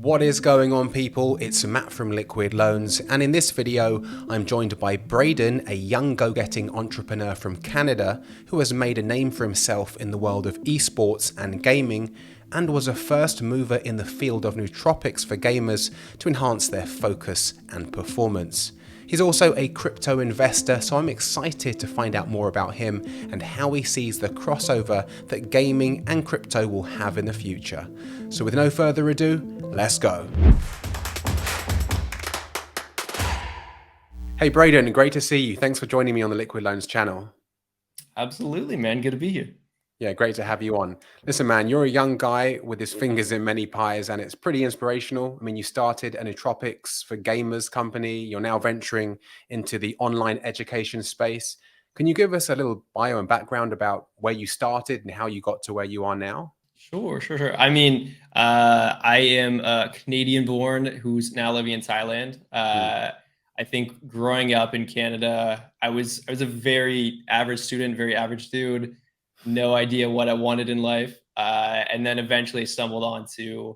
What is going on, people? It's Matt from Liquid Loans, and in this video I'm joined by Braeden, a young go-getting entrepreneur from Canada who has made a name for himself in the world of esports and gaming and was a first mover in the field of nootropics for gamers to enhance their focus and performance. He's also a crypto investor, so I'm excited to find out more about him and how he sees the crossover that gaming and crypto will have in the future. So with no further ado, let's go. Hey Braeden, great to see you. Thanks for joining me on the Liquid Loans channel. Absolutely, man. Good to be here. Yeah, great to have you on. Listen, man, you're a young guy with his fingers in many pies, and it's pretty inspirational. I mean, you started a nootropics for gamers company. You're now venturing into the online education space. Can you give us a little bio and background about where you started and how you got to where you are now? Sure. I mean, I am a Canadian born who's now living in Thailand. I think growing up in Canada, I was a very average student, very average dude, no idea what I wanted in life. And then eventually stumbled onto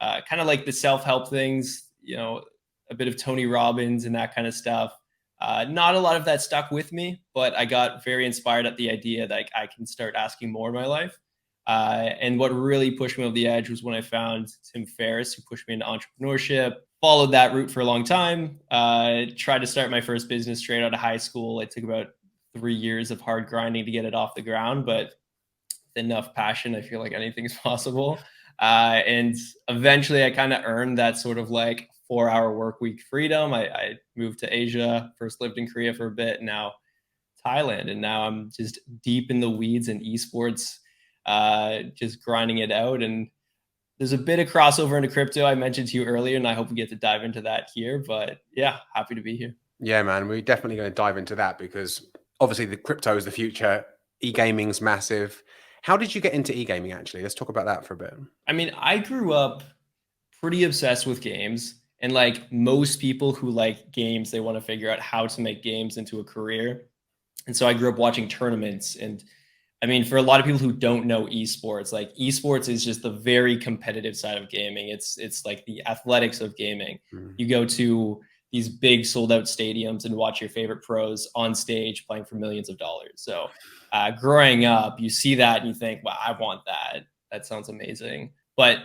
kind of like the self-help things, a bit of Tony Robbins and that kind of stuff. Not a lot of that stuck with me, but I got very inspired at the idea that I can start asking more in my life. And what really pushed me over the edge was when I found Tim Ferriss, who pushed me into entrepreneurship. Followed that route for a long time. Tried to start my first business straight out of high school. It took about 3 years of hard grinding to get it off the ground, but with enough passion, I feel like anything's possible. And eventually I kind of earned that sort of like 4-hour work week freedom. I moved to Asia, first lived in Korea for a bit, now Thailand. And now I'm just deep in the weeds in esports, just grinding it out. And there's a bit of crossover into crypto I mentioned to you earlier, and I hope we get to dive into that here. But yeah, happy to be here. Yeah, man, we're definitely going to dive into that because obviously the crypto is the future. E-gaming's massive. How did you get into e-gaming actually? Let's talk about that for a bit. I mean, I grew up pretty obsessed with games. And like most people who like games, they want to figure out how to make games into a career. And so I grew up watching tournaments. And I mean, for a lot of people who don't know esports, like esports is just the very competitive side of gaming. It's like the athletics of gaming. You go to these big sold out stadiums and watch your favorite pros on stage playing for millions of dollars. So growing up, you see that and you think, wow, I want that. That sounds amazing. But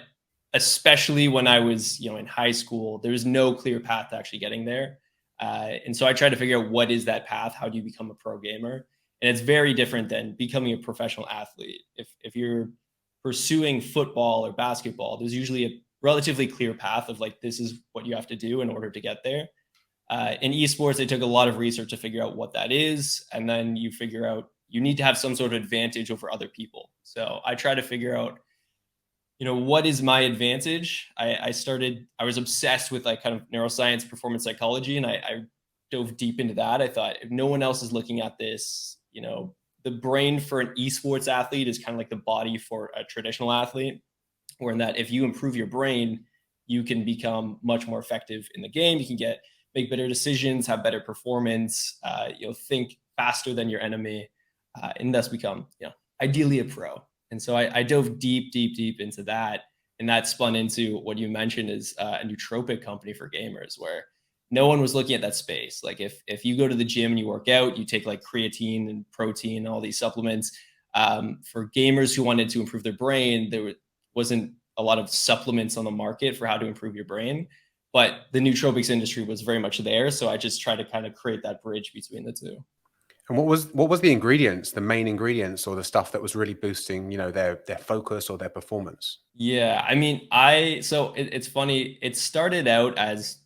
especially when I was, in high school, there was no clear path to actually getting there. And so I tried to figure out what is that path? How do you become a pro gamer? And it's very different than becoming a professional athlete. If you're pursuing football or basketball, there's usually a relatively clear path of like, this is what you have to do in order to get there. In esports, it took a lot of research to figure out what that is. And then you figure out you need to have some sort of advantage over other people. So I try to figure out, what is my advantage? I was obsessed with like kind of neuroscience, performance psychology, and I dove deep into that. I thought if no one else is looking at this, the brain for an esports athlete is kind of like the body for a traditional athlete, or in that if you improve your brain, you can become much more effective in the game. You can make better decisions, have better performance, think faster than your enemy, and thus become, ideally a pro. And so I dove deep into that. And that spun into what you mentioned is a nootropic company for gamers, where no one was looking at that space. Like if you go to the gym and you work out, you take like creatine and protein and all these supplements. For gamers who wanted to improve their brain, there wasn't a lot of supplements on the market for how to improve your brain. But the nootropics industry was very much there. So I just tried to kind of create that bridge between the two. And what was the ingredients, the main ingredients, or the stuff that was really boosting, their focus or their performance? Yeah, I mean, it's funny. It started out as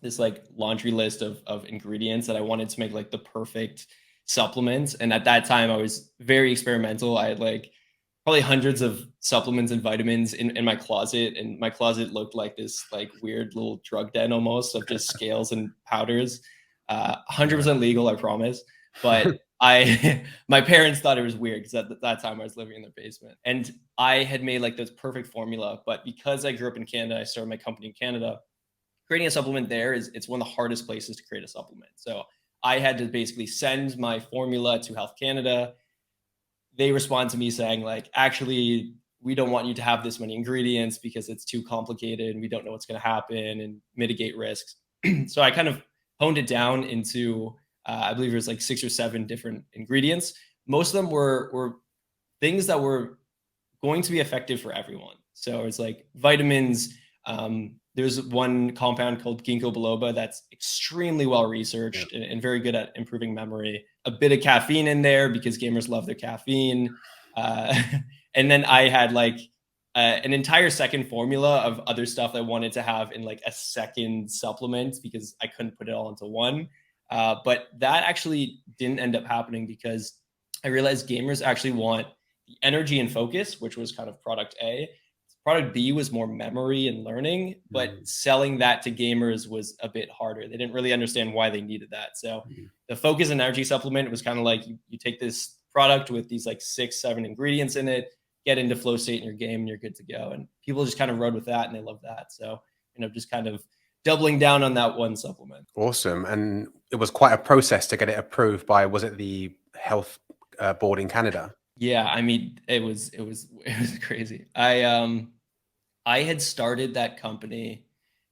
this like laundry list of ingredients that I wanted to make like the perfect supplements. And at that time, I was very experimental. I had like probably hundreds of supplements and vitamins in my closet, and my closet looked like this like weird little drug den almost of just scales and powders. 100% legal, I promise. But my parents thought it was weird because at that time I was living in their basement, and I had made like this perfect formula. But because I grew up in Canada, I started my company in Canada. Creating a supplement there it's one of the hardest places to create a supplement. So I had to basically send my formula to Health Canada. They respond to me saying like, actually, we don't want you to have this many ingredients because it's too complicated and we don't know what's going to happen, and mitigate risks. So I kind of honed it down into, I believe it was like 6 or 7 different ingredients. Most of them were things that were going to be effective for everyone. So it's like vitamins. There's one compound called ginkgo biloba that's extremely well researched and very good at improving memory. A bit of caffeine in there because gamers love their caffeine. And then I had like an entire second formula of other stuff I wanted to have in like a second supplement because I couldn't put it all into one. But that actually didn't end up happening because I realized gamers actually want the energy and focus, which was kind of product A. Product B was more memory and learning, but selling that to gamers was a bit harder. They didn't really understand why they needed that. So the focus and energy supplement was kind of like you take this product with these like 6, 7 ingredients in it, get into flow state in your game, and you're good to go. And people just kind of rode with that and they love that. So, just kind of doubling down on that one supplement. Awesome. And it was quite a process to get it approved by, was it the health board in Canada? Yeah, I mean, it was crazy. I had started that company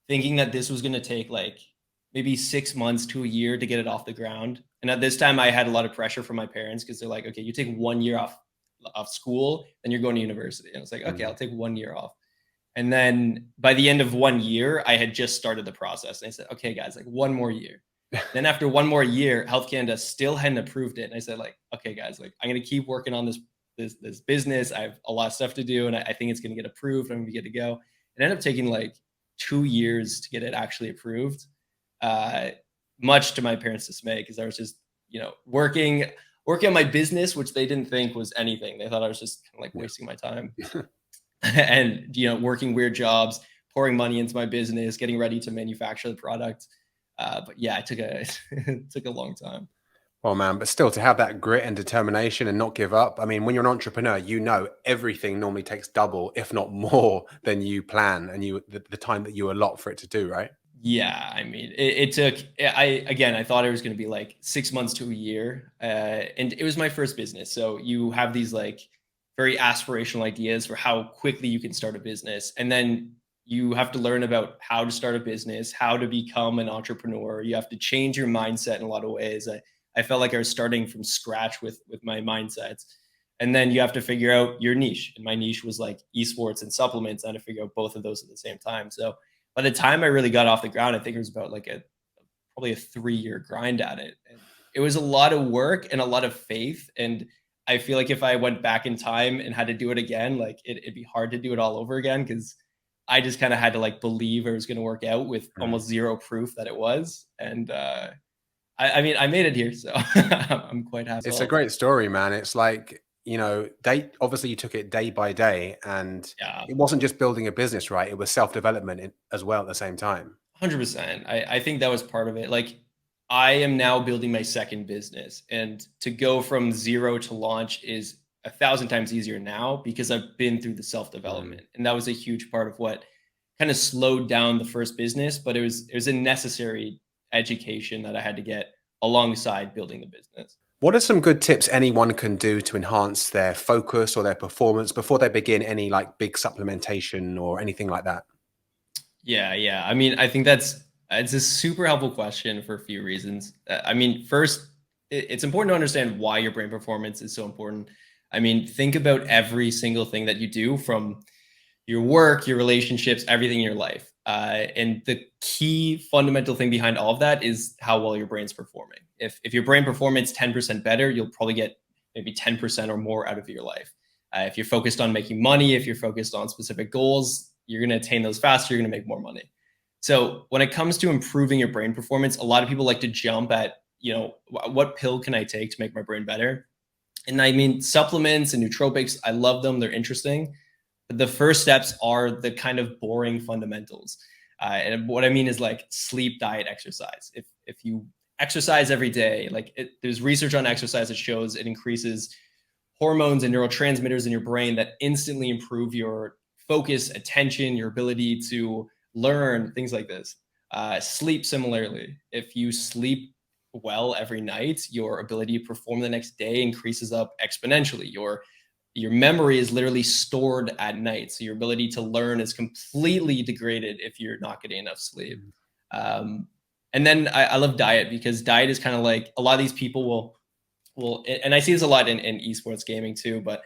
thinking that this was going to take like maybe 6 months to a year to get it off the ground. And at this time I had a lot of pressure from my parents because they're like, okay, you take 1 year off school, then you're going to university. And I was like, okay, I'll take 1 year off. And then by the end of 1 year, I had just started the process. And I said, okay, guys, like 1 more year. Then after 1 more year, Health Canada still hadn't approved it. And I said, like, okay, guys, like I'm going to keep working on this business. I have a lot of stuff to do, and I think it's going to get approved. I'm going to be good to go. It ended up taking like 2 years to get it actually approved, much to my parents' dismay, because I was just, working on my business, which they didn't think was anything. They thought I was just kind of like wasting my time and, working weird jobs, pouring money into my business, getting ready to manufacture the product. But yeah, it took a long time. Well, man, but still to have that grit and determination and not give up. I mean, when you're an entrepreneur, everything normally takes double, if not more, than you plan and the time that you allot for it to do, right? Yeah, I mean, it took. I thought it was going to be like 6 months to a year, and it was my first business. So you have these like very aspirational ideas for how quickly you can start a business, and then you have to learn about how to start a business, how to become an entrepreneur. You have to change your mindset in a lot of ways. I felt like I was starting from scratch with my mindsets. And then you have to figure out your niche. And my niche was like esports and supplements. I had to figure out both of those at the same time. So by the time I really got off the ground, I think it was about like probably a 3-year grind at it. And it was a lot of work and a lot of faith. And I feel like if I went back in time and had to do it again, like it'd be hard to do it all over again, because I just kind of had to like believe it was going to work out with almost zero proof that it was. And I mean, I made it here, so I'm quite happy. It's a great story, man. It's like, obviously you took it day by day, and it wasn't just building a business, right? It was self-development as well at the same time. 100%. I think that was part of it. Like, I am now building my second business, and to go from zero to launch is 1,000 times easier now because I've been through the self-development. And that was a huge part of what kind of slowed down the first business, but it was a necessary education that I had to get alongside building the business. What are some good tips anyone can do to enhance their focus or their performance before they begin any like big supplementation or anything like that? Yeah. I mean, I think it's a super helpful question for a few reasons. I mean, first, it's important to understand why your brain performance is so important. I mean, think about every single thing that you do, from your work, your relationships, everything in your life. And the key fundamental thing behind all of that is how well your brain's performing. If your brain performance 10% better, you'll probably get maybe 10% or more out of your life. If you're focused on making money, if you're focused on specific goals, you're going to attain those faster, you're going to make more money. So when it comes to improving your brain performance, a lot of people like to jump at, what pill can I take to make my brain better? And I mean, supplements and nootropics, I love them. They're interesting. But the first steps are the kind of boring fundamentals. And what I mean is like sleep, diet, exercise. If you exercise every day, there's research on exercise that shows it increases hormones and neurotransmitters in your brain that instantly improve your focus, attention, your ability to learn, things like this. Sleep similarly. If you sleep well every night, your ability to perform the next day increases up exponentially. Your your memory is literally stored at night. So your ability to learn is completely degraded if you're not getting enough sleep. And then I love diet, because diet is kind of like, a lot of these people will, and I see this a lot in esports gaming too, but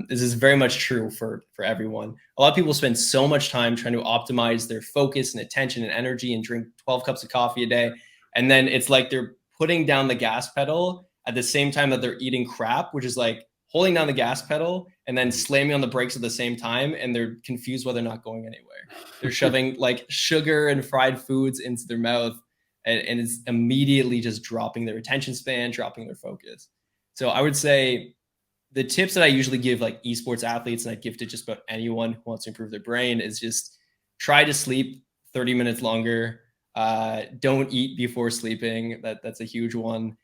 this is very much true for everyone. A lot of people spend so much time trying to optimize their focus and attention and energy and drink 12 cups of coffee a day. And then it's like they're putting down the gas pedal at the same time that they're eating crap, which is like holding down the gas pedal and then slamming on the brakes at the same time. And they're confused why they're not going anywhere. They're shoving like sugar and fried foods into their mouth, and it's immediately just dropping their attention span, dropping their focus. So I would say the tips that I usually give like esports athletes, and I give to just about anyone who wants to improve their brain, is just try to sleep 30 minutes longer. Don't eat before sleeping. That's a huge one.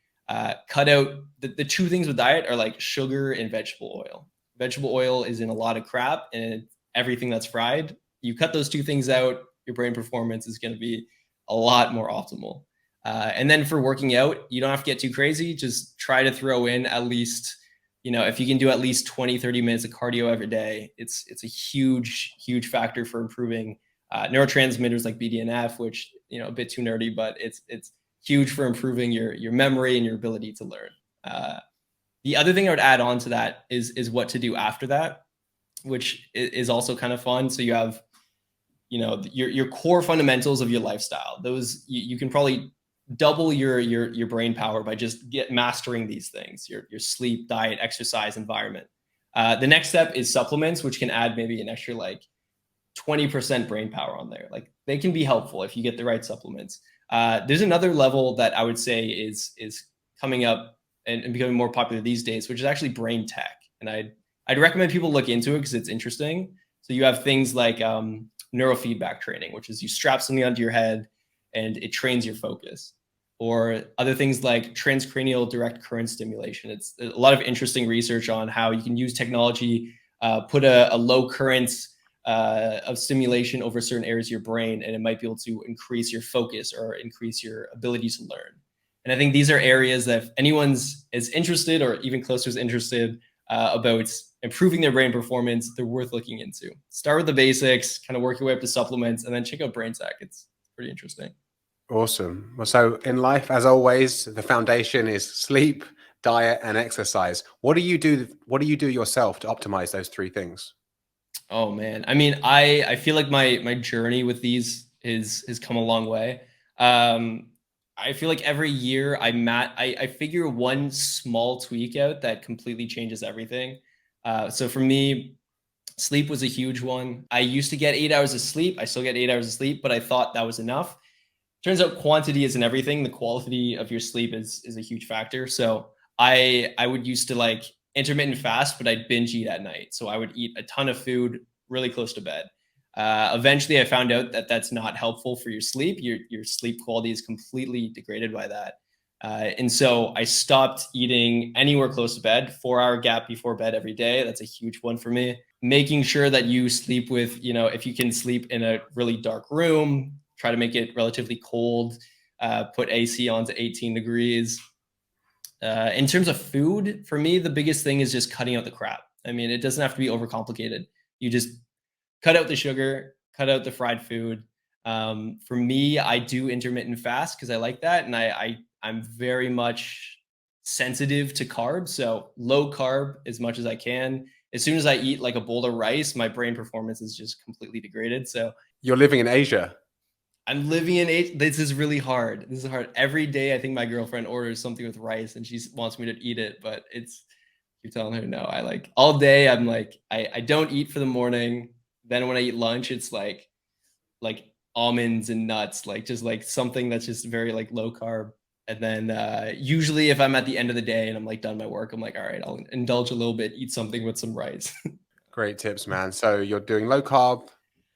Cut out the two things with diet are like sugar and vegetable oil. Vegetable oil is in a lot of crap, and everything that's fried. You cut those two things out, your brain performance is going to be a lot more optimal. And then for working out, you don't have to get too crazy. Just try to throw in at least, if you can do at least 20, 30 minutes of cardio every day, it's a huge, huge factor for improving neurotransmitters like BDNF, which, a bit too nerdy, but it's huge for improving your memory and your ability to learn. The other thing I would add on to that is what to do after that, which is also kind of fun. So you have, your core fundamentals of your lifestyle. Those you can probably double your brain power by just mastering these things: your sleep, diet, exercise, environment. The next step is supplements, which can add maybe an extra like 20% brain power on there. Like, they can be helpful if you get the right supplements. There's another level that I would say is coming up and becoming more popular these days, which is actually brain tech. And I'd recommend people look into it because it's interesting. So you have things like neurofeedback training, which is you strap something onto your head and it trains your focus. Or other things like transcranial direct current stimulation. It's a lot of interesting research on how you can use technology, put a low current of stimulation over certain areas of your brain, and it might be able to increase your focus or increase your ability to learn. And I think these are areas that if anyone's is interested, or even closer is interested about improving their brain performance, they're worth looking into. Start with the basics, kind of work your way up to supplements, and then check out brain tech. It's pretty interesting. Awesome. Well, so in life, as always, the foundation is sleep, diet, and exercise. What do you do? What do you do yourself to optimize those three things? Oh man, I mean, I feel like my journey with these has come a long way. I feel like every year I figure one small tweak out that completely changes everything. So for me, sleep was a huge one. I used to get 8 hours of sleep. I still get 8 hours of sleep, but I thought that was enough. Turns out quantity isn't everything. The quality of your sleep is a huge factor. So I would used to like intermittent fast, but I'd binge eat at night. So I would eat a ton of food really close to bed. Eventually, I found out that that's not helpful for your sleep. Your sleep quality is completely degraded by that. And so I stopped eating anywhere close to bed, 4 hour gap before bed every day. That's a huge one for me. Making sure that you sleep with, if you can sleep in a really dark room, try to make it relatively cold, put AC on to 18 degrees. In terms of food, for me, the biggest thing is just cutting out the crap. I mean, it doesn't have to be overcomplicated. You just cut out the sugar, cut out the fried food. For me, I do intermittent fast because I like that. And I'm very much sensitive to carbs. So low carb as much as I can. As soon as I eat like a bowl of rice, my brain performance is just completely degraded. So You're living in Asia. I'm living in Asia. This is really hard. This is hard. Every day, I think my girlfriend orders something with rice and she wants me to eat it, but you're telling her no. I like all day. I'm like, I don't eat for the morning. Then when I eat lunch, it's like almonds and nuts, like just like something that's just very like low carb. And then usually if I'm at the end of the day and I'm like done my work, I'm like, all right, I'll indulge a little bit, eat something with some rice. Great tips, man. So you're doing low carb,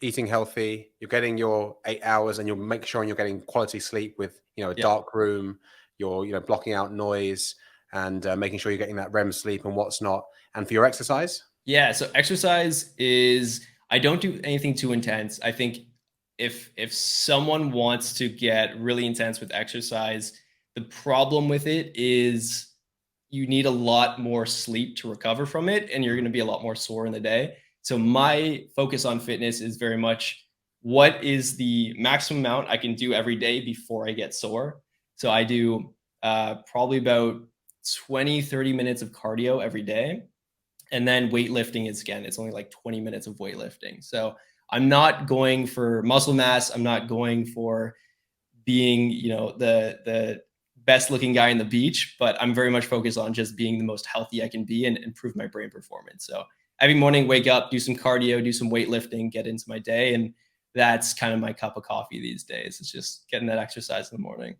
eating healthy, you're getting your 8 hours, and you'll make sure you're getting quality sleep with, a Yeah. dark room. You're, blocking out noise and making sure you're getting that REM sleep and what's not. And for your exercise? Yeah. So exercise I don't do anything too intense. I think if someone wants to get really intense with exercise, the problem with it is you need a lot more sleep to recover from it, and you're going to be a lot more sore in the day. So my focus on fitness is very much what is the maximum amount I can do every day before I get sore. So I do probably about 20-30 minutes of cardio every day. And then weightlifting is, again, it's only like 20 minutes of weightlifting. So I'm not going for muscle mass. I'm not going for being, the best looking guy on the beach, but I'm very much focused on just being the most healthy I can be and improve my brain performance. So every morning, wake up, do some cardio, do some weightlifting, get into my day. And that's kind of my cup of coffee these days. It's just getting that exercise in the morning.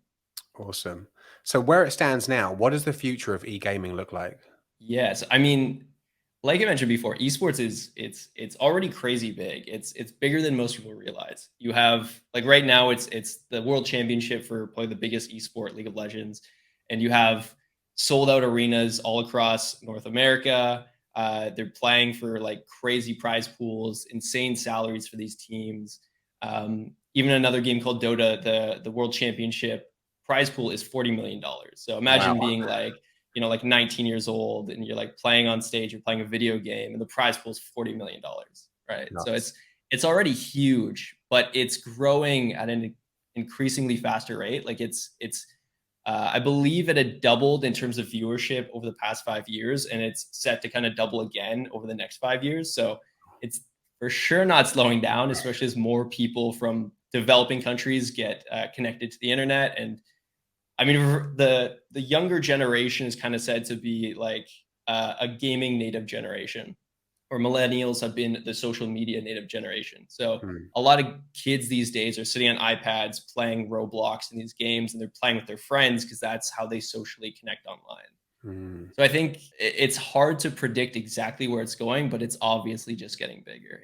Awesome. So where it stands now, what does the future of e-gaming look like? Yes. I mean, like I mentioned before, esports it's already crazy big. It's bigger than most people realize. You have, like, right now it's the world championship for probably the biggest esport, League of Legends, and you have sold out arenas all across North America. They're playing for like crazy prize pools, insane salaries for these teams. Even another game called Dota, the world championship prize pool is $40 million. So Wow. imagine being like 19 years old and you're like playing on stage, you're playing a video game, and the prize pool is $40 million, right? So Nuts. it's already huge, but it's growing at an increasingly faster rate. Like I believe it had doubled in terms of viewership over the past 5 years, and it's set to kind of double again over the next 5 years. So it's for sure not slowing down, especially as more people from developing countries get connected to the internet. And I mean, the younger generation is kind of said to be like a gaming native generation, or millennials have been the social media native generation. So Hmm. a lot of kids these days are sitting on iPads playing Roblox and these games, and they're playing with their friends because that's how they socially connect online. Hmm. So I think it's hard to predict exactly where it's going, but it's obviously just getting bigger.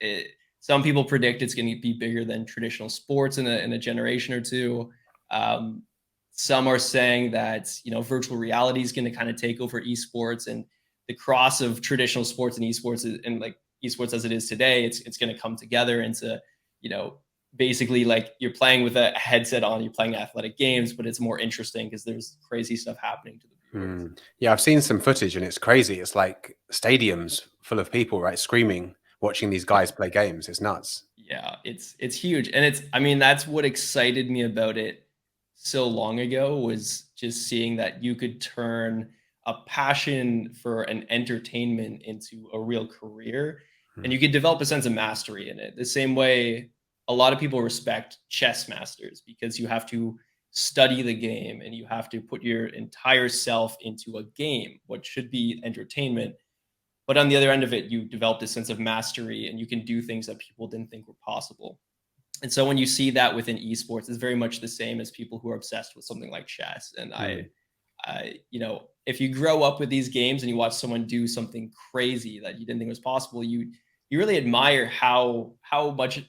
Yeah. Some people predict it's going to be bigger than traditional sports in a generation or two. Um, some are saying that virtual reality is going to kind of take over esports, and the cross of traditional sports and esports and like esports as it is today, it's going to come together into you know basically like you're playing with a headset on, you're playing athletic games, but it's more interesting because there's crazy stuff happening to the viewers. Hmm. Yeah, I've seen some footage and it's crazy. It's like stadiums full of people, right, screaming, watching these guys play games. It's nuts. Yeah, it's huge. And I mean, that's what excited me about it so long ago, was just seeing that you could turn a passion for an entertainment into a real career, and Hmm. you could develop a sense of mastery in it. The same way a lot of people respect chess masters, because you have to study the game and you have to put your entire self into a game, what should be entertainment. But on the other end of it, you developed a sense of mastery and you can do things that people didn't think were possible. And so when you see that within esports, it's very much the same as people who are obsessed with something like chess. And Hmm. if you grow up with these games and you watch someone do something crazy that you didn't think was possible, you really admire how much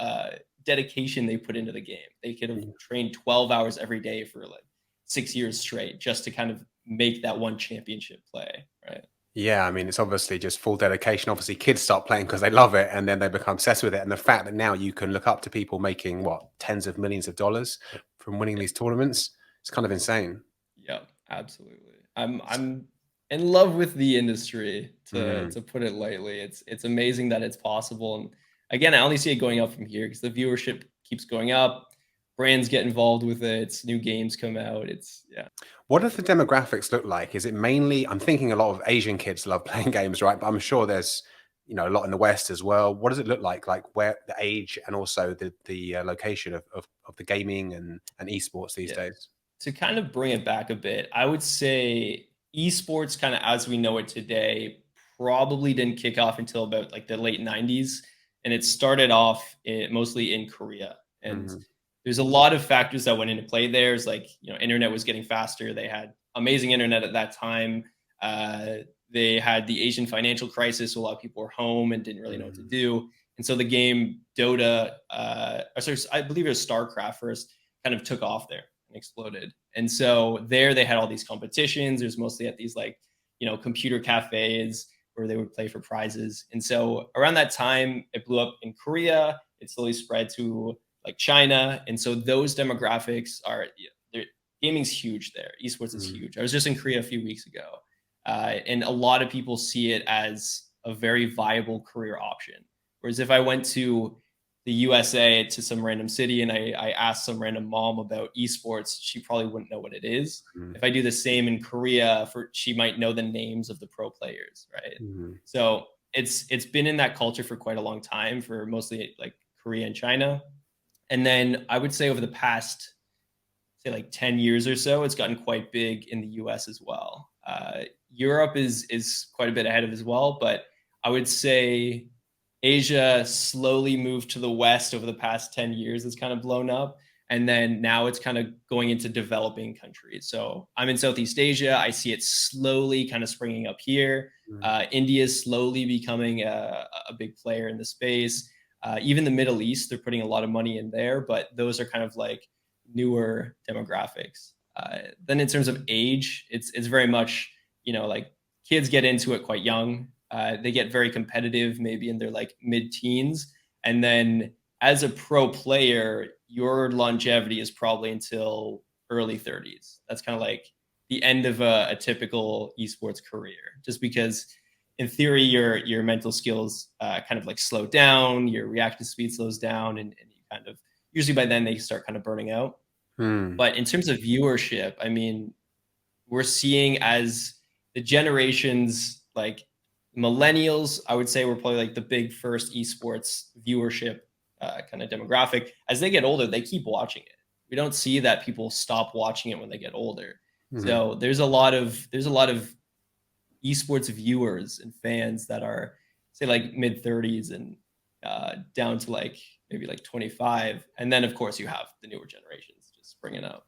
uh, dedication they put into the game. They could have trained 12 hours every day for like 6 years straight just to kind of make that one championship play, right? Yeah, I mean, it's obviously just full dedication. Obviously, kids start playing because they love it, and then they become obsessed with it. And the fact that now you can look up to people making what, tens of millions of dollars from winning these tournaments, it's kind of insane. Yeah, absolutely. I'm in love with the industry, to Mm. to put it lightly. It's amazing that it's possible. And again, I only see it going up from here because the viewership keeps going up. Brands get involved with it. New games come out. It's yeah. What do the demographics look like? Is it mainly, I'm thinking a lot of Asian kids love playing games, right? But I'm sure there's, a lot in the West as well. What does it look like? Like where the age and also the location of the gaming and esports these Yeah. days? To kind of bring it back a bit, I would say esports, kind of as we know it today, probably didn't kick off until about like the late 90s. And it started off mostly in Korea. And Mm. there's a lot of factors that went into play there. It's like, internet was getting faster. They had amazing internet at that time. Uh, they had the Asian financial crisis. So a lot of people were home and didn't really know what to Mm. do. And so the game Dota, or sorry, I believe it was StarCraft first, kind of took off there and exploded. And so there they had all these competitions. There's mostly at these like, computer cafes where they would play for prizes. And so around that time, it blew up in Korea. It slowly spread to like China. And so those demographics are, they're gaming's huge there. Esports is Mm. huge. I was just in Korea a few weeks ago, and a lot of people see it as a very viable career option. Whereas if I went to the USA, to some random city, and I asked some random mom about esports, she probably wouldn't know what it is. Mm. If I do the same in Korea, she might know the names of the pro players, right? Mm. So it's been in that culture for quite a long time, for mostly like Korea and China. And then I would say over the past, say like 10 years or so, it's gotten quite big in the US as well. Europe is quite a bit ahead of as well, but I would say Asia slowly moved to the West over the past 10 years. It's kind of blown up. And then now it's kind of going into developing countries. So I'm in Southeast Asia. I see it slowly kind of springing up here. Mm. India is slowly becoming a big player in the space. Even the Middle East, they're putting a lot of money in there, but those are kind of like newer demographics. Then in terms of age, it's very much, like kids get into it quite young. They get very competitive, maybe in their like mid-teens, and then as a pro player, your longevity is probably until early 30s. That's kind of like the end of a typical esports career, just because in theory your mental skills kind of like slow down, your reactive speed slows down, and you kind of usually by then they start kind of burning out. Mm. But in terms of viewership, I mean, we're seeing as the generations like millennials, I would say we're probably like the big first esports viewership kind of demographic. As they get older, they keep watching it. We don't see that people stop watching it when they get older. Mm. So there's a lot of esports viewers and fans that are, say, like mid 30s and down to like maybe like 25, and then of course you have the newer generations just springing up.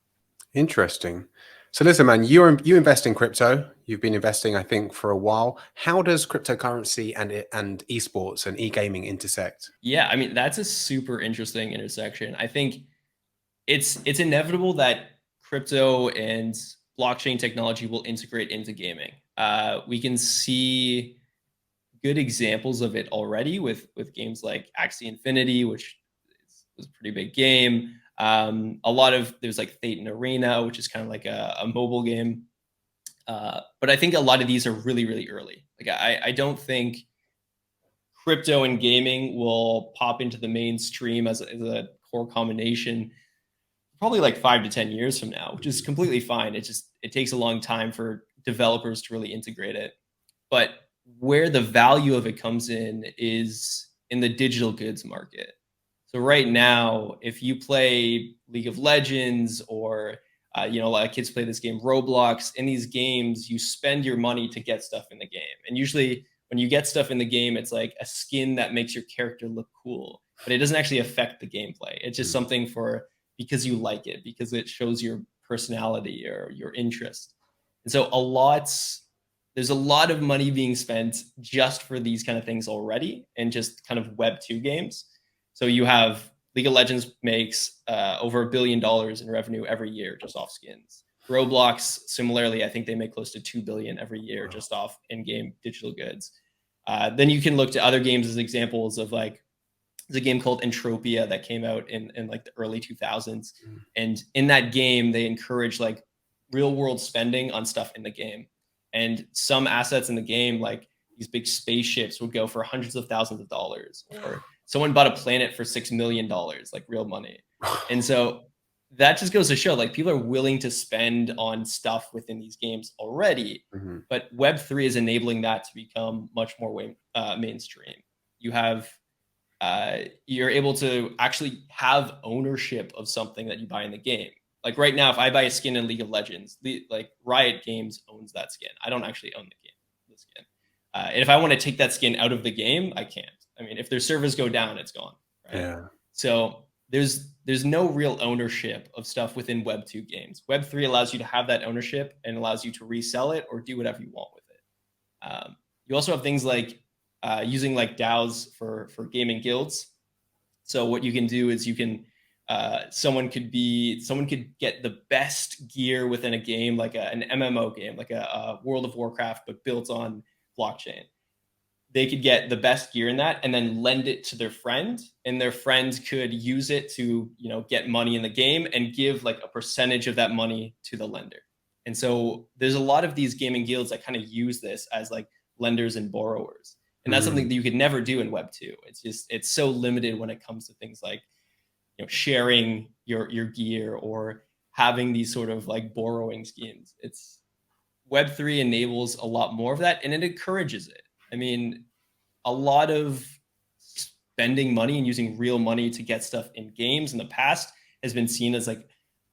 Interesting. So listen, man, you invest in crypto. You've been investing, I think, for a while. How does cryptocurrency and esports and e-gaming intersect? Yeah, I mean, that's a super interesting intersection. I think it's inevitable that crypto and blockchain technology will integrate into gaming. We can see good examples of it already with games like Axie Infinity, which was a pretty big game. A lot of there's like Thetan Arena, which is kind of like a mobile game. But I think a lot of these are really, really early. Like I don't think crypto and gaming will pop into the mainstream as a core combination probably like 5 to 10 years from now, which is Mhm. completely fine. It takes a long time for developers to really integrate it. But where the value of it comes in is in the digital goods market. So right now, if you play League of Legends or a lot of kids play this game Roblox, in these games you spend your money to get stuff in the game, and usually when you get stuff in the game, it's like a skin that makes your character look cool, but it doesn't actually affect the gameplay. It's just Mm. something for because you like it, because it shows your personality or your interest. And so there's a lot of money being spent just for these kind of things already, and just kind of web 2 games. So you have League of Legends makes over $1 billion in revenue every year just off skins. Roblox, similarly, I think they make close to 2 billion every year Wow. just off in-game digital goods. Then you can look to other games as examples of like there's a game called Entropia that came out in like the early 2000s, Mm. and in that game they encourage like real world spending on stuff in the game, and some assets in the game like these big spaceships would go for hundreds of thousands of dollars, or someone bought a planet for $6 million, like real money. And so that just goes to show like people are willing to spend on stuff within these games already, Mhm. but Web3 is enabling that to become much more mainstream. You have you're able to actually have ownership of something that you buy in the game. Like right now, if I buy a skin in League of Legends, like Riot Games owns that skin. I don't actually own the skin. And if I want to take that skin out of the game, I can't. I mean, if their servers go down, it's gone, right? Yeah. So there's no real ownership of stuff within Web 2 games. Web 3 allows you to have that ownership and allows you to resell it or do whatever you want with it. You also have things like using like DAOs for gaming guilds. So what you can do is you can someone could get the best gear within a game, like an MMO game, like a World of Warcraft, but built on blockchain. they could get the best gear in that and then lend it to their friend, and their friend could use it to, get money in the game and give like a percentage of that money to the lender. And so there's a lot of these gaming guilds that kind of use this as like lenders and borrowers. And that's something that you could never do in Web 2. It's so limited when it comes to things like, sharing your gear or having these sort of like borrowing schemes. It's Web 3 enables a lot more of that, and it encourages it. I mean, a lot of spending money and using real money to get stuff in games in the past has been seen as like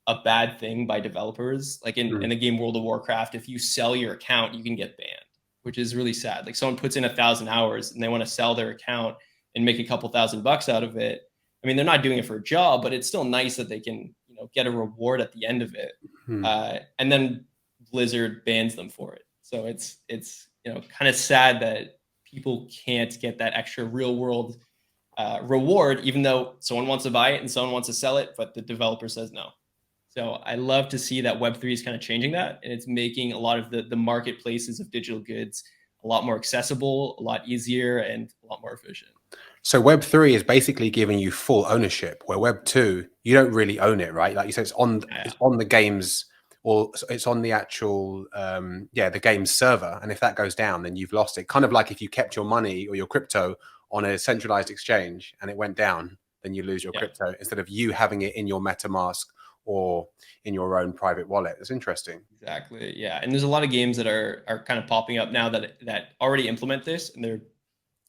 a bad thing by developers. Like in the game World of Warcraft, if you sell your account, you can get banned, which is really sad. Like someone puts in 1,000 hours and they want to sell their account and make a couple $1,000 out of it. I mean, they're not doing it for a job, but it's still nice that they can, get a reward at the end of it. And then Blizzard bans them for it. So it's kind of sad that people can't get that extra real world reward, even though someone wants to buy it and someone wants to sell it, but the developer says no. So I love to see that Web3 is kind of changing that, and it's making a lot of the marketplaces of digital goods a lot more accessible, a lot easier, and a lot more efficient. So Web3 is basically giving you full ownership, where Web2, you don't really own it, right? Like you said, it's on the games, or it's on the actual, the game's server. And if that goes down, then you've lost it. Kind of like if you kept your money or your crypto on a centralized exchange and it went down, then you lose your crypto instead of you having it in your MetaMask or in your own private wallet. It's interesting. Exactly. Yeah. And there's a lot of games that are kind of popping up now that already implement this, and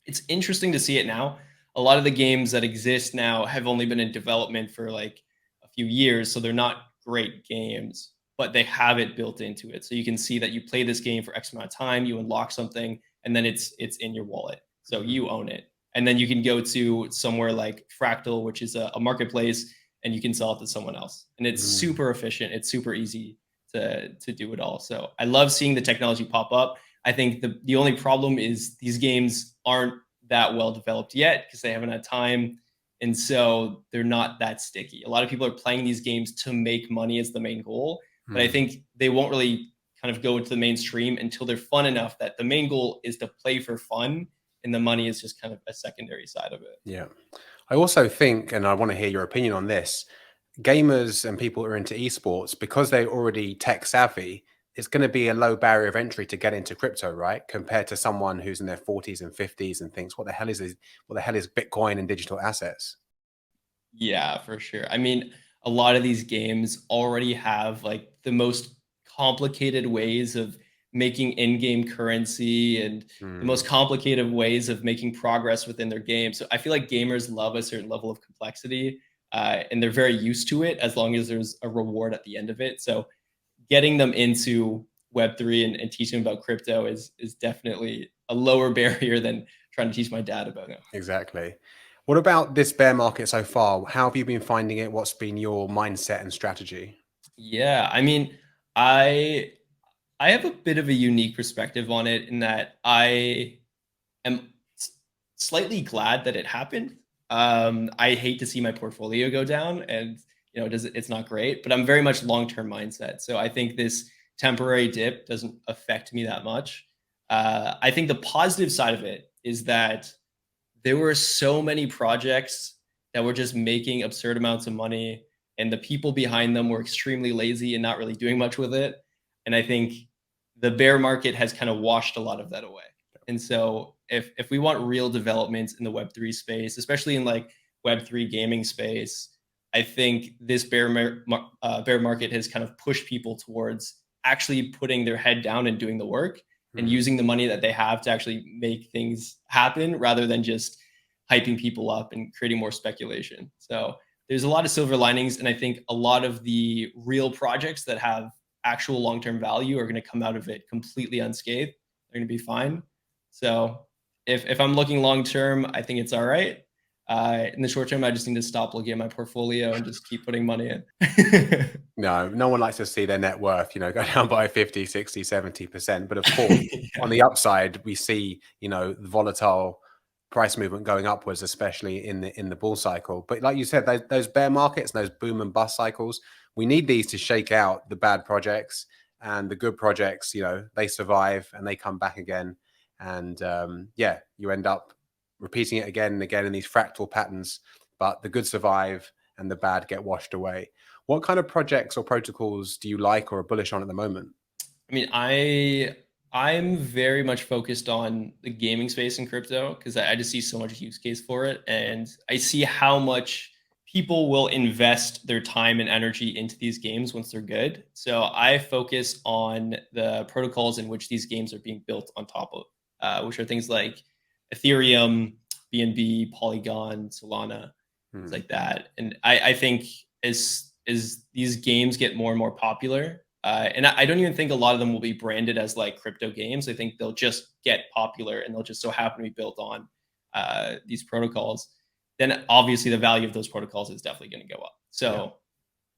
it's interesting to see it now. A lot of the games that exist now have only been in development for like a few years, so they're not great games, but they have it built into it. So you can see that you play this game for X amount of time, you unlock something, and then it's in your wallet. So you own it. And then you can go to somewhere like Fractal, which is a marketplace, and you can sell it to someone else. And it's super efficient. It's super easy to do it all. So I love seeing the technology pop up. I think the only problem is these games aren't that well developed yet because they haven't had time. And so they're not that sticky. A lot of people are playing these games to make money as the main goal, but I think they won't really kind of go into the mainstream until they're fun enough that the main goal is to play for fun, and the money is just kind of a secondary side of it. Yeah. I also think, and I want to hear your opinion on this, gamers and people who are into esports, because they're already tech savvy, it's going to be a low barrier of entry to get into crypto, right? Compared to someone who's in their 40s and 50s and thinks, what the hell is Bitcoin and digital assets? Yeah, for sure. I mean, a lot of these games already have like the most complicated ways of making in-game currency and the most complicated ways of making progress within their game. So I feel like gamers love a certain level of complexity, and they're very used to it as long as there's a reward at the end of it. So getting them into Web3 and teaching them about crypto is definitely a lower barrier than trying to teach my dad about it. Exactly. What about this bear market so far? How have you been finding it? What's been your mindset and strategy? Yeah, I mean, I have a bit of a unique perspective on it in that I am slightly glad that it happened. I hate to see my portfolio go down, and it's not great, but I'm very much long-term mindset. So I think this temporary dip doesn't affect me that much. I think the positive side of it is that there were so many projects that were just making absurd amounts of money, and the people behind them were extremely lazy and not really doing much with it. And I think the bear market has kind of washed a lot of that away. And so if we want real developments in the Web3 space, especially in like Web3 gaming space, I think this bear market has kind of pushed people towards actually putting their head down and doing the work and using the money that they have to actually make things happen rather than just hyping people up and creating more speculation. So there's a lot of silver linings. And I think a lot of the real projects that have actual long-term value are going to come out of it completely unscathed. They're going to be fine. So if I'm looking long-term, I think it's all right. In the short term, I just need to stop looking at my portfolio and just keep putting money in. No one likes to see their net worth, go down by 50, 60, 70%. But of course, on the upside, we see, the volatile price movement going upwards, especially in the bull cycle. But like you said, those bear markets, those boom and bust cycles, we need these to shake out the bad projects, and the good projects, they survive and they come back again. And yeah, you end up repeating it again and again in these fractal patterns, but the good survive and the bad get washed away. What kind of projects or protocols do you like or are bullish on at the moment? I mean, I'm very much focused on the gaming space in crypto because I just see so much use case for it, and I see how much people will invest their time and energy into these games once they're good. So I focus on the protocols in which these games are being built on top of, which are things like Ethereum, BNB, Polygon, Solana, things Hmm. like that. And I think as these games get more and more popular, and I don't even think a lot of them will be branded as like crypto games. I think they'll just get popular and they'll just so happen to be built on these protocols. Then obviously the value of those protocols is definitely going to go up. Yeah. So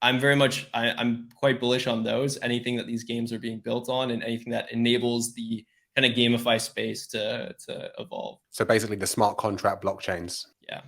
I'm very much I'm quite bullish on those. Anything that these games are being built on and anything that enables the kind of gamify space to evolve. So basically the smart contract blockchains. Yeah,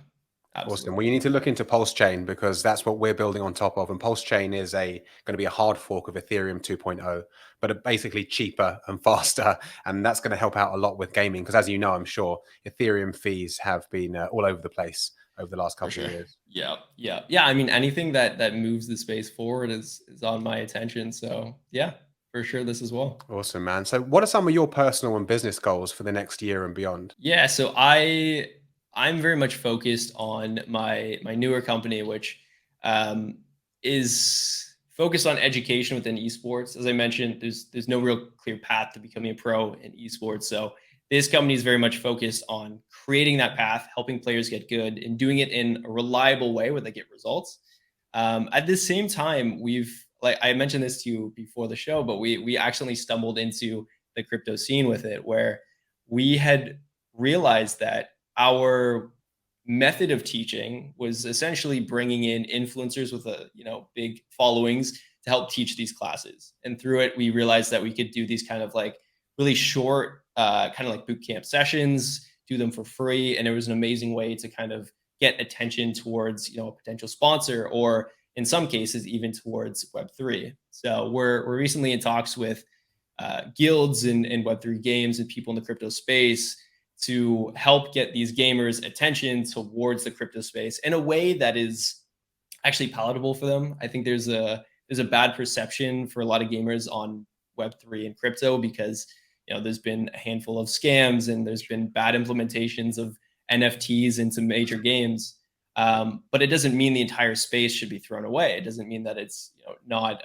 Awesome. absolutely. Well, you need to look into PulseChain because that's what we're building on top of. And PulseChain is going to be a hard fork of Ethereum 2.0, but basically cheaper and faster. And that's going to help out a lot with gaming because, as you know, I'm sure Ethereum fees have been all over the place over the last For couple of sure. years. Yeah. I mean, anything that moves the space forward is on my attention. So yeah, for sure, this as well. Awesome, man. So, what are some of your personal and business goals for the next year and beyond? Yeah, so I'm very much focused on my newer company, which um, is focused on education within esports. As I mentioned, there's no real clear path to becoming a pro in esports. So this company is very much focused on creating that path, helping players get good, and doing it in a reliable way where they get results. At the same time, we've like I mentioned this to you before the show, but we accidentally stumbled into the crypto scene with it, where we had realized that our method of teaching was essentially bringing in influencers with a big followings to help teach these classes, and through it we realized that we could do these kind of like really short kind of like boot camp sessions, do them for free, and it was an amazing way to kind of get attention towards a potential sponsor, or in some cases even towards web3. So we're recently in talks with guilds in web3 games and people in the crypto space to help get these gamers attention towards the crypto space in a way that is actually palatable for them. I think there's a bad perception for a lot of gamers on web3 and crypto because there's been a handful of scams and there's been bad implementations of NFTs into major games. But it doesn't mean the entire space should be thrown away. It doesn't mean that it's not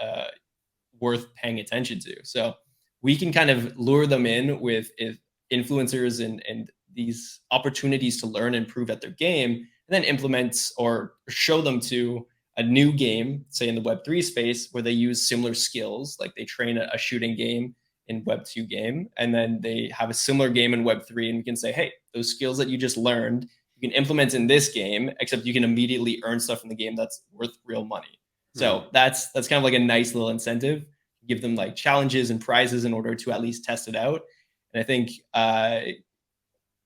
worth paying attention to. So we can kind of lure them in with influencers and these opportunities to learn and improve at their game, and then implement or show them to a new game, say in the Web3 space, where they use similar skills, like they train a shooting game in Web2 game, and then they have a similar game in Web3, and we can say, hey, those skills that you just learned, you can implement in this game, except you can immediately earn stuff in the game that's worth real money. Hmm. So that's kind of like a nice little incentive. Give them like challenges and prizes in order to at least test it out. And I think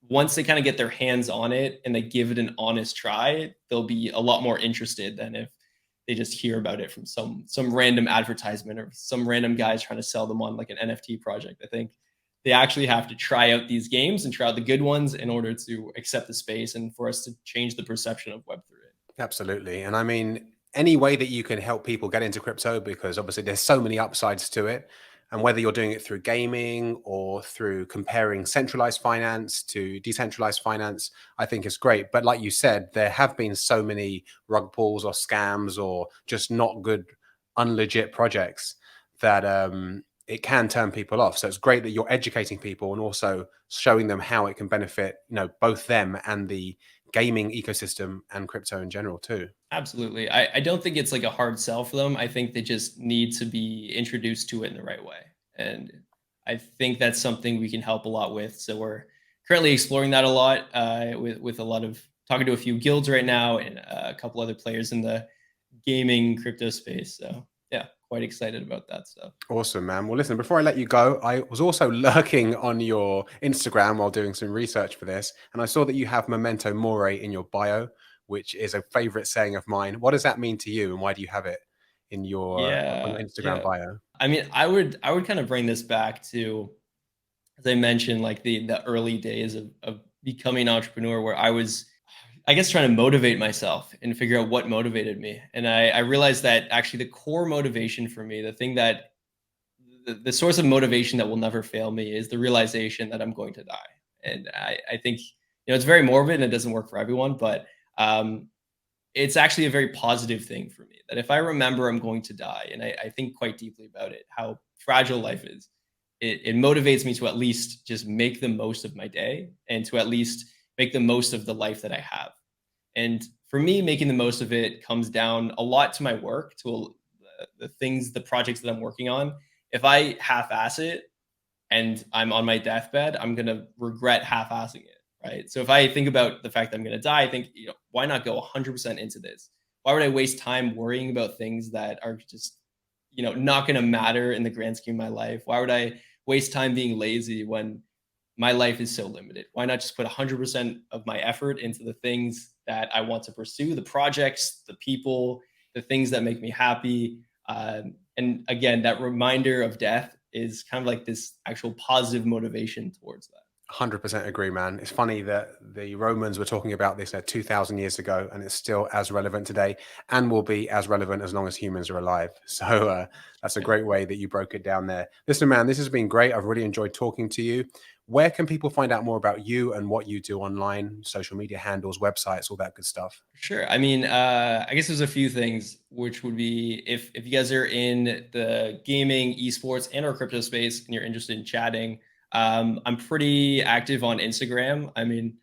once they kind of get their hands on it and they give it an honest try, they'll be a lot more interested than if they just hear about it from some random advertisement or some random guys trying to sell them on like an NFT project. I think they actually have to try out these games and try out the good ones in order to accept the space and for us to change the perception of Web3. Absolutely. And I mean, any way that you can help people get into crypto, because obviously there's so many upsides to it. And whether you're doing it through gaming or through comparing centralized finance to decentralized finance, I think is great. But like you said, there have been so many rug pulls or scams or just not good, unlegit projects that it can turn people off. So it's great that you're educating people and also showing them how it can benefit, both them and the gaming ecosystem and crypto in general too. Absolutely. I don't think it's like a hard sell for them. I think they just need to be introduced to it in the right way. And I think that's something we can help a lot with. So we're currently exploring that a lot with a lot of talking to a few guilds right now and a couple other players in the gaming crypto space. So yeah, quite excited about that stuff. Awesome, man. Well, listen, before I let you go, I was also lurking on your Instagram while doing some research for this, and I saw that you have memento mori in your bio, which is a favorite saying of mine. What does that mean to you, and why do you have it in your on your Yeah, Instagram yeah. bio? I mean, I would kind of bring this back to as I mentioned, like the early days of becoming an entrepreneur, where I was, I guess, trying to motivate myself and figure out what motivated me. And I realized that actually the core motivation for me, the thing that the source of motivation that will never fail me, is the realization that I'm going to die. And I think, it's very morbid and it doesn't work for everyone, but um, it's actually a very positive thing for me that if I remember I'm going to die, and I think quite deeply about it, how fragile life is, it motivates me to at least just make the most of my day and to at least make the most of the life that I have. And for me, making the most of it comes down a lot to my work, to the things, the projects that I'm working on. If I half-ass it and I'm on my deathbed, I'm gonna regret half-assing it, right? So if I think about the fact that I'm gonna die, I think, why not go 100% into this? Why would I waste time worrying about things that are just, not gonna matter in the grand scheme of my life? Why would I waste time being lazy when my life is so limited? Why not just put 100% of my effort into the things that I want to pursue, the projects, the people, the things that make me happy? And again, that reminder of death is kind of like this actual positive motivation towards that. 100% agree, man. It's funny that the Romans were talking about this 2,000 years ago, and it's still as relevant today and will be as relevant as long as humans are alive. So that's a great way that you broke it down there. Listen, man, this has been great. I've really enjoyed talking to you. Where can people find out more about you and what you do online, social media handles, websites, all that good stuff? Sure. I mean, I guess there's a few things, which would be, if you guys are in the gaming, esports, and or crypto space and you're interested in chatting, I'm pretty active on Instagram. I mean,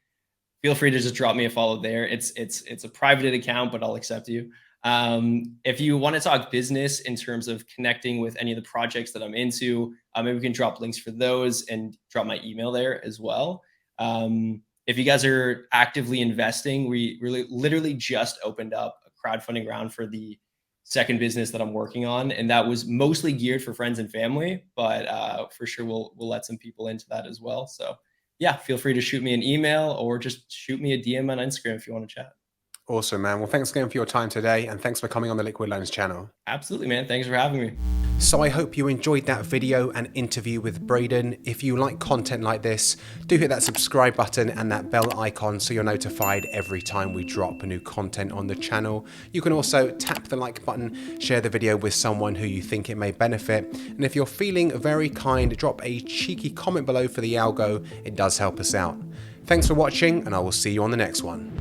feel free to just drop me a follow there. It's a private account, but I'll accept you. If you want to talk business in terms of connecting with any of the projects that I'm into, maybe we can drop links for those and drop my email there as well. If you guys are actively investing, we really literally just opened up a crowdfunding round for the second business that I'm working on, and that was mostly geared for friends and family, but for sure we'll let some people into that as well. So yeah, feel free to shoot me an email or just shoot me a DM on Instagram if you want to chat. Awesome, man. Well, thanks again for your time today, and thanks for coming on the Liquid Loans channel. Absolutely, man. Thanks for having me. So I hope you enjoyed that video and interview with Braeden. If you like content like this, do hit that subscribe button and that bell icon so you're notified every time we drop new content on the channel. You can also tap the like button, share the video with someone who you think it may benefit. And if you're feeling very kind, drop a cheeky comment below for the algo. It does help us out. Thanks for watching, and I will see you on the next one.